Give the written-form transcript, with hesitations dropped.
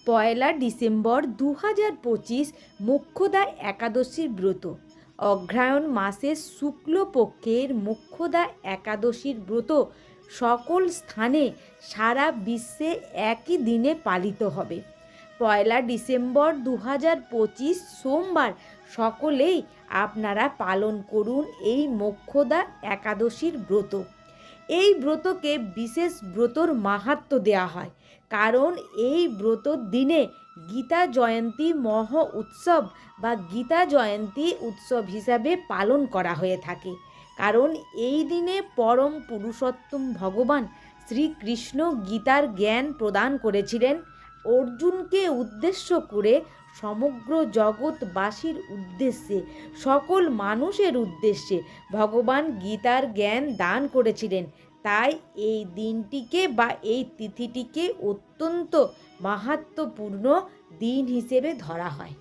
পয়লা December 2025 Mokshada একাদশীর ব্রত। অগ্রহায়ণ মাসের শুক্লপক্ষের মোক্ষদা একাদশীর ব্রত সকল স্থানে সারা বিশ্বে একই দিনে পালিত হবে। পয়লা ডিসেম্বর 2025 সোমবার সকলেই আপনারা পালন করুন এই মোক্ষদা একাদশীর ব্রত। এই ব্রতকে বিশেষ ব্রতর মাহাত্ম্য দেওয়া হয়, কারণ এই ব্রতর দিনে গীতা জয়ন্তী মহ উৎসব বা গীতা জয়ন্তী উৎসব হিসাবে পালন করা হয়ে থাকে। কারণ এই দিনে পরম পুরুষোত্তম ভগবান শ্রীকৃষ্ণ গীতার জ্ঞান প্রদান করেছিলেন অর্জুনকে উদ্দেশ্য করে, সমগ্র জগৎবাসীর উদ্দেশ্যে, সকল মানুষের উদ্দেশ্যে ভগবান গীতার জ্ঞান দান করেছিলেন। তাই এই দিনটিকে বা এই তিথিটিকে অত্যন্ত মাহাত্ম্যপূর্ণ দিন হিসেবে ধরা হয়।